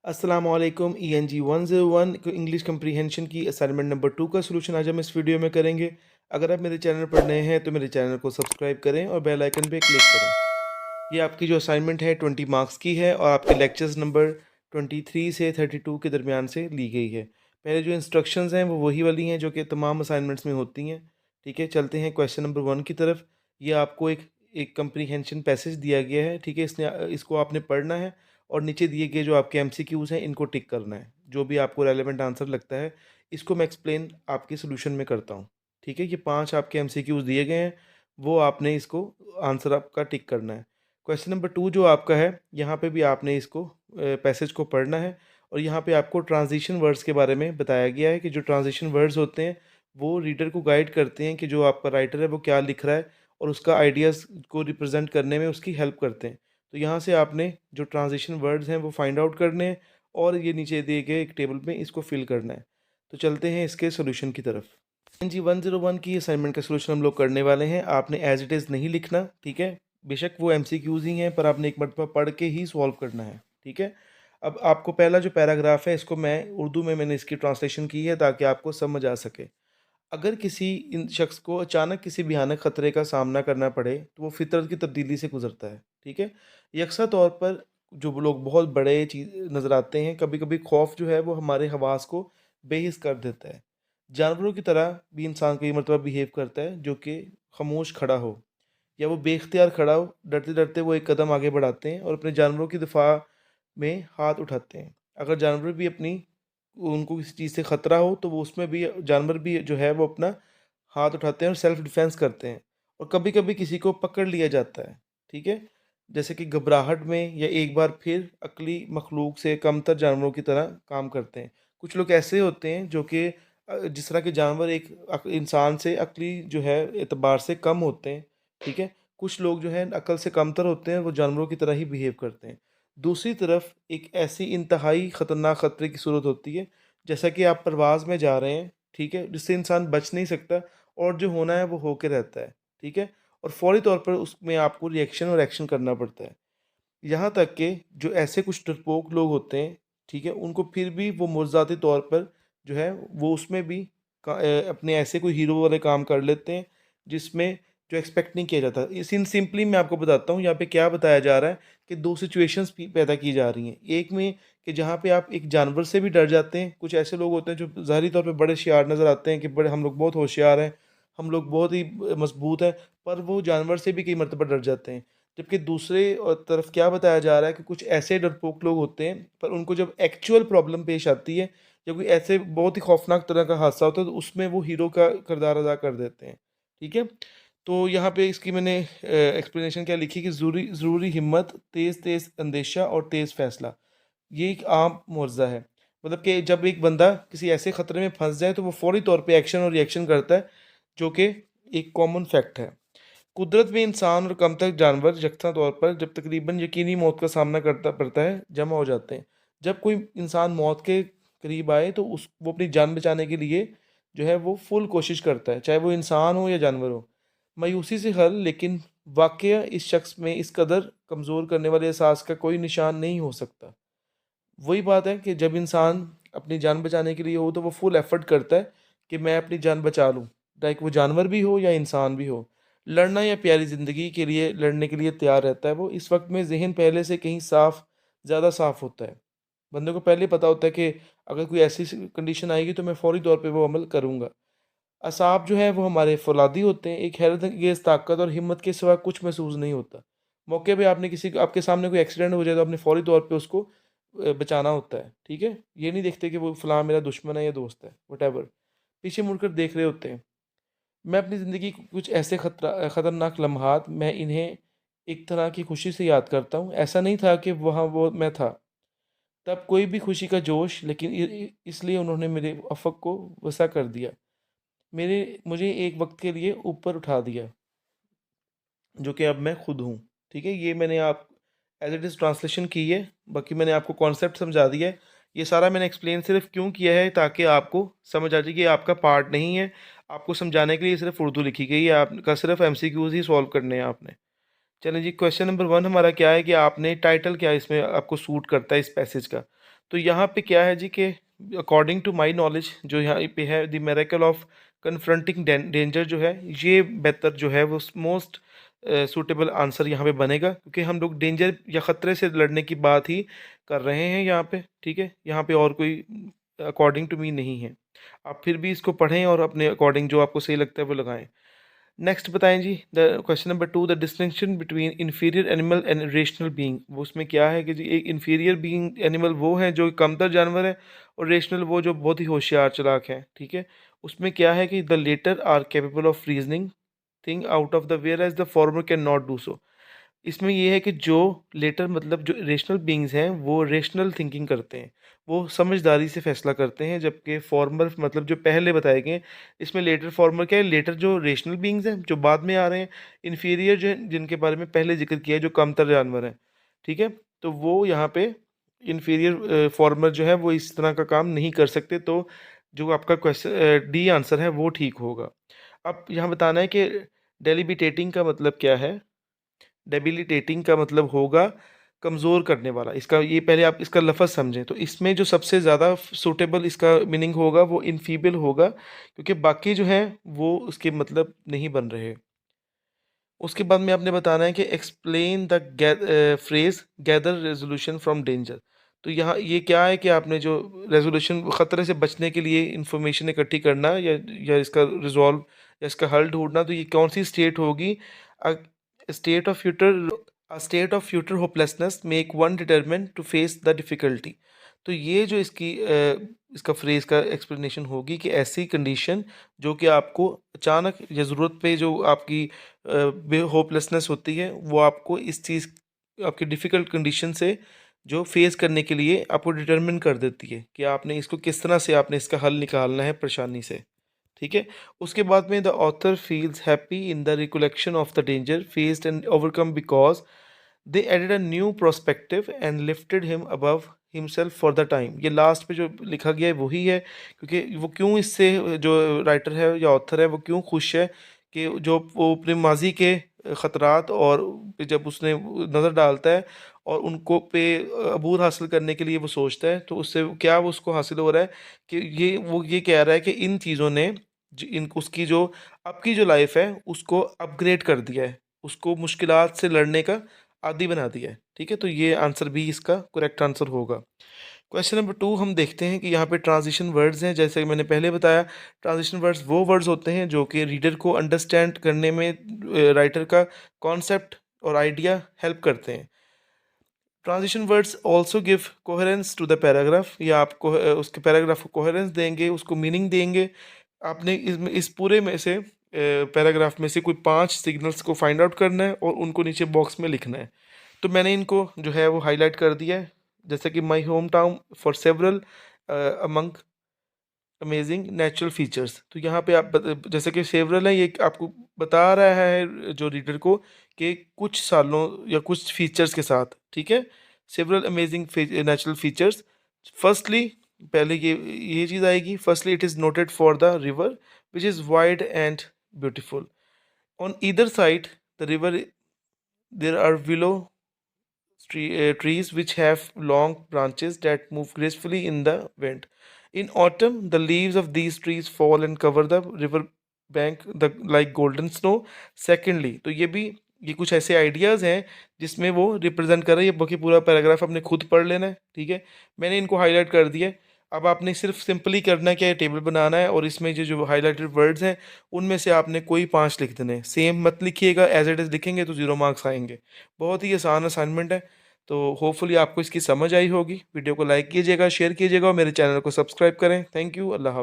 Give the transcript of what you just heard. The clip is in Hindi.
अस्सलाम वालेकुम। ENG 101 को इंग्लिश कम्प्रीहेंशन की असाइनमेंट नंबर 2 का सलूशन आज हम इस वीडियो में करेंगे। अगर आप मेरे चैनल पर नए हैं तो मेरे चैनल को सब्सक्राइब करें और बेल आइकन पे क्लिक करें। ये आपकी जो असाइनमेंट है 20 मार्क्स की है और आपके लेक्चर्स नंबर 23 से 32 के दरमियान से ली गई है। पहले जो इंस्ट्रक्शंस हैं वो वही वाली हैं जो कि तमाम असाइनमेंट्स में होती हैं। ठीक है, चलते हैं क्वेश्चन नंबर 1 की तरफ। ये आपको एक एक कम्प्रीहेंशन पैसेज दिया गया है। ठीक है, इसको आपने पढ़ना है और नीचे दिए गए जो आपके MCQs हैं इनको टिक करना है। जो भी आपको रेलेवेंट आंसर लगता है इसको मैं एक्सप्लेन आपके सोल्यूशन में करता हूँ। ठीक है, ये 5 आपके MCQs दिए गए हैं, वो आपने इसको आंसर आपका टिक करना है। क्वेश्चन नंबर 2 जो आपका है, यहाँ पे भी आपने इसको पैसेज को पढ़ना है और यहाँ पे आपको ट्रांज़िशन वर्ड्स के बारे में बताया गया है कि जो ट्रांज़िशन वर्ड्स होते हैं, वो रीडर को गाइड करते हैं कि जो आपका राइटर है वो क्या लिख रहा है और उसका आइडियाज़ को रिप्रेज़ेंट करने में उसकी हेल्प करते हैं। तो यहाँ से आपने जो ट्रांज़िशन वर्ड्स हैं वो फाइंड आउट करने हैं और ये नीचे दिए गए एक टेबल में इसको फिल करना है। तो चलते हैं इसके सॉल्यूशन की तरफ। जी 101 की असाइनमेंट का सॉल्यूशन हम लोग करने वाले हैं। आपने एज़ इट इज़ नहीं लिखना, ठीक है? बेशक वो MCQs ही हैं पर आपने एक मरतबा पढ़ के ही सॉल्व करना है, ठीक है? अब आपको पहला जो पैराग्राफ है इसको मैं उर्दू में मैंने इसकी ट्रांसलेशन की है ताकि आपको समझ आ सके। अगर किसी इन शख्स को अचानक किसी भयानक खतरे का सामना करना पड़े तो वो फितरत की तब्दीली से गुजरता है, ठीक है? यकसा तौर पर जो लोग बहुत बड़े चीज़ नज़र आते हैं, कभी-कभी खौफ जो है वो हमारे हवास को बेहिस कर देता है। जानवरों की तरह भी इंसान कई मर्तबा बिहेव करता है जो कि खामोश खड़ा हो या वो बेख्तियार खड़ा हो, डरते-डरते वो एक कदम आगे बढ़ाते हैं और अपने जानवरों की दिफा में हाथ उठाते हैं। अगर जानवर भी अपनी उनको किसी चीज़ से खतरा हो तो वो उसमें भी जानवर भी जो है वो अपना हाथ उठाते हैं और सेल्फ डिफेंस करते हैं। और कभी-कभी किसी को पकड़ लिया जाता है, ठीक है? जैसे कि घबराहट में या एक बार फिर अक्ली मखलूक से कमतर जानवरों की तरह काम करते हैं। कुछ लोग ऐसे होते हैं जो कि जिस तरह के जानवर एक इंसान से अक्ली जो है एतबार से कम होते हैं, ठीक है? कुछ लोग जो हैं अक्ल से कमतर होते हैं, वो जानवरों की तरह ही बिहेव करते हैं। दूसरी तरफ एक ऐसी इंतहाई ख़तरनाक ख़तरे की सूरत होती है, जैसा कि आप परवाज़ में जा रहे हैं, ठीक है? जिससे इंसान बच नहीं सकता और जो होना है वो होके रहता है, ठीक है? और फ़ौरी तौर पर उसमें आपको रिएक्शन और एक्शन करना पड़ता है। यहाँ तक कि जो ऐसे कुछ डरपोक लोग होते हैं, ठीक है? उनको फिर भी वो मुज़ाती तौर पर जो है वो उसमें भी अपने ऐसे कोई हीरो वाले काम कर लेते हैं, जिसमें जो एक्सपेक्ट नहीं किया जाता। इस इन सिंपली मैं आपको बताता हूँ यहाँ पे क्या बताया जा रहा है कि 2 सिचुएशंस पी पैदा की जा रही हैं। एक में कि जहाँ पे आप एक जानवर से भी डर जाते हैं, कुछ ऐसे लोग होते हैं जो ज़ाहिरी तौर पे बड़े होशियार नज़र आते हैं कि बड़े हम लोग बहुत होशियार हैं, हम लोग बहुत ही मज़बूत हैं, पर वो जानवर से भी कई मर्तबा डर जाते हैं। जबकि दूसरे तरफ क्या बताया जा रहा है कि कुछ ऐसे डरपोक लोग होते हैं, पर उनको जब एक्चुअल प्रॉब्लम पेश आती है, जब कोई ऐसे बहुत ही खौफनाक तरह का हादसा होता है, तो उसमें वो हीरो का किरदार अदा कर देते हैं। ठीक है? तो यहाँ पे इसकी मैंने एक्सप्लेनेशन क्या लिखी कि ज़रूरी ज़रूरी हिम्मत, तेज़-तेज़ अंदेशा और तेज़ फ़ैसला। ये एक आम मुआवज़ा है। मतलब कि जब एक बंदा किसी ऐसे खतरे में फँस जाए, तो वो फ़ौरी तौर पे एक्शन और रिएक्शन करता है, जो कि एक कॉमन फैक्ट है। कुदरत में इंसान और कमतर जानवर यकसा तौर पर जब तकरीबन यकीनी मौत का सामना करता पड़ता है, जमा हो जाते हैं। जब कोई इंसान मौत के करीब आए तो वो अपनी जान बचाने के लिए जो है वो फुल कोशिश करता है, चाहे वो इंसान हो या जानवर हो। मायूसी से हल, लेकिन वाक़या इस शख्स में इस कदर कमज़ोर करने वाले एहसास का कोई निशान नहीं हो सकता। वही बात है कि जब इंसान अपनी जान बचाने के लिए हो तो वो फुल एफ़र्ट करता है कि मैं अपनी जान बचा लूँ, लाइक वो जानवर भी हो या इंसान भी हो। लड़ना या प्यारी ज़िंदगी के लिए लड़ने के लिए तैयार रहता है वो। इस वक़्त में ज़हन पहले से कहीं ज़्यादा साफ़ होता है। बंदे को पहले ही पता होता है कि अगर कोई ऐसी कंडीशन आएगी तो मैं फ़ौरी तौर पे वो अमल करूँगा। असाब जो है वो हमारे फ़ौलादी होते हैं, एक हैरत अंगेज़ ताकत और हिम्मत के सिवा कुछ महसूस नहीं होता। मौके पे आपने किसी को आपके सामने कोई एक्सीडेंट हो जाए तो आपने फ़ौरी तौर पे उसको बचाना होता है, ठीक है? ये नहीं देखते कि वो फलाँ मेरा दुश्मन है या दोस्त है, व्हाटएवर। पीछे मुड़कर देख रहे होते हैं। मैं अपनी ज़िंदगी के कुछ ऐसे खतरनाक लम्हात, मैं इन्हें एक तरह की खुशी से याद करता हूँ। ऐसा नहीं था कि वहाँ वो मैं था, तब कोई भी खुशी का जोश, लेकिन इसलिए उन्होंने मेरे अफ़क़ को वसा कर दिया। मुझे एक वक़्त के लिए ऊपर उठा दिया, जो कि अब मैं खुद हूँ। ठीक है? ये मैंने आप एज़ इट इज़ ट्रांसलेशन की है, बाकी मैंने आपको कॉन्सेप्ट समझा दिया है। ये सारा मैंने एक्सप्लेन सिर्फ क्यों किया है ताकि आपको समझ आ जाए कि ये आपका पार्ट नहीं है, आपको समझाने के लिए सिर्फ उर्दू लिखी गई है, आपका सिर्फ एमसीक्यूज ही सॉल्व करने हैं आपने। चलें जी, क्वेश्चन नंबर 1 हमारा क्या है कि आपने टाइटल क्या इसमें आपको सूट करता है इस पैसेज का। तो यहाँ पे क्या है जी कि अकॉर्डिंग टू माय नॉलेज जो यहाँ पे है, the miracle of confronting danger जो है, ये बेहतर जो है वो मोस्ट सूटेबल आंसर यहाँ पे बनेगा, क्योंकि हम लोग डेंजर या ख़तरे से लड़ने की बात ही कर रहे हैं यहाँ पे। ठीक है, यहाँ पे और कोई अकॉर्डिंग टू मी नहीं है। आप फिर भी इसको पढ़ें और अपने अकॉर्डिंग जो आपको सही लगता है वो लगाएं। नेक्स्ट बताएं जी, the question number 2, the distinction between inferior animal and rational being. वो उसमें क्या है कि जी एक इन्फीरियर बीइंग एनिमल वो है जो कमतर जानवर है, और रेशनल वो जो बहुत ही होशियार चालाक है। ठीक है, उसमें क्या है कि the latter are capable of reasoning thing out of the whereas the former can not do so. इसमें ये है कि जो लेटर मतलब जो रेशनल बीइंग्स हैं वो रेशनल थिंकिंग करते हैं, वो समझदारी से फैसला करते हैं, जबकि फॉर्मर मतलब जो पहले बताए गए हैं, इसमें लेटर फॉर्मर क्या है, लेटर जो रेशनल बीइंग्स हैं जो बाद में आ रहे हैं, इन्फीरियर जो हैं जिनके बारे में पहले जिक्र किया है जो कमतर जानवर हैं। ठीक है, तो वो यहाँ पे इन्फीरियर फॉर्मर जो है वो इस तरह का काम नहीं कर सकते। तो जो आपका क्वेश्चन डी आंसर है वो ठीक होगा। अब यहाँ बताना है कि डेलिबिटेटिंग का मतलब क्या है। डेबिलिटेटिंग का मतलब होगा कमज़ोर करने वाला। इसका ये पहले आप इसका लफ़्ज़ समझें, तो इसमें जो सबसे ज़्यादा सूटेबल इसका मीनिंग होगा वो इनफीबल होगा, क्योंकि बाकी जो हैं वो उसके मतलब नहीं बन रहे। उसके बाद में आपने बताना है कि explain the phrase gather resolution from danger. तो यहाँ ये क्या है कि आपने जो रेज़ोल्यूशन ख़तरे से बचने के लिए इंफॉर्मेशन इकट्ठी करना या इसका रिज़ॉल्व या इसका हल ढूँढना, तो ये कौन-सी स्टेट होगी? A, state of futile a state of futile hopelessness make one determined to face the difficulty. तो ये जो इसका फ्रेज़ का एक्सप्लेनेशन होगी कि ऐसी कंडीशन जो कि आपको अचानक या ज़रूरत पे जो आपकी होपलेसनेस होती है, वो आपको इस चीज़ आपकी डिफ़िकल्ट कंडीशन से जो फेस करने के लिए आपको डिटरमिन कर देती है कि आपने इसको किस तरह से आपने इसका हल निकालना है परेशानी से। ठीक है, उसके बाद में the author feels happy in the recollection of the danger faced and overcome because they added a new prospective and lifted him above himself for the time. ये लास्ट पे जो लिखा गया है वही है, क्योंकि वो क्यों इससे जो राइटर है या ऑथर है वो क्यों खुश है कि जो वो अपने माजी के ख़तरात और पे जब उसने नज़र डालता है और उनको पे अबूर हासिल करने के लिए वो सोचता है, तो उससे क्या वो उसको हासिल हो रहा है कि वो ये कह रहा है कि इन चीज़ों ने इन उसकी जो अब की जो लाइफ है उसको अपग्रेड कर दिया है, उसको मुश्किलात से लड़ने का आदी बना दिया है। ठीक है, तो ये आंसर भी इसका करेक्ट आंसर होगा। क्वेश्चन नंबर 2 हम देखते हैं कि यहाँ पे ट्रांजिशन वर्ड्स हैं। जैसे कि मैंने पहले बताया, ट्रांजिशन वर्ड्स वो वर्ड्स होते हैं जो कि रीडर को अंडरस्टैंड करने में राइटर का कॉन्सेप्ट और आइडिया हेल्प करते हैं। Transition words also give coherence to the paragraph. ये आपको उसके पैराग्राफ को कोहेरेंस देंगे, उसको मीनिंग देंगे। आपने इस पूरे में से पैराग्राफ में से कोई 5 सिग्नल्स को फाइंड आउट करना है और उनको नीचे बॉक्स में लिखना है। तो मैंने इनको जो है वो हाईलाइट कर दिया है, जैसे कि my home town for several among amazing natural features. तो यहाँ पे जैसे कि सेवरल है, ये आपको बता रहा है जो रीडर को कि कुछ सालों या कुछ फीचर्स के साथ। ठीक है, several amazing natural features. Firstly पहले ये चीज़ आएगी, firstly it is noted for the river which is wide and beautiful. On either side the river there are willow trees which have long branches that move gracefully in the wind. In autumn, the leaves of these trees fall and cover the river bank like golden snow. Secondly, तो ये कुछ ऐसे आइडियाज़ हैं जिसमें वो रिप्रेजेंट कर रही है। बाकी पूरा पैराग्राफ आपने खुद पढ़ लेना है। ठीक है, मैंने इनको हाईलाइट कर दिया है। अब आपने सिर्फ सिंपली करना है, क्या है, टेबल बनाना है और इसमें जो हाईलाइटेड वर्ड्स हैं उनमें से आपने कोई 5 लिख देने हैं। सेम मत लिखिएगा, एज इट इज़ लिखेंगे तो 0 मार्क्स आएंगे। बहुत ही आसान असाइनमेंट है। तो होपफुली आपको इसकी समझ आई होगी। वीडियो को लाइक कीजिएगा, शेयर कीजिएगा और मेरे चैनल को सब्सक्राइब करें। Thank you. अल्लाह हाफ़िज़।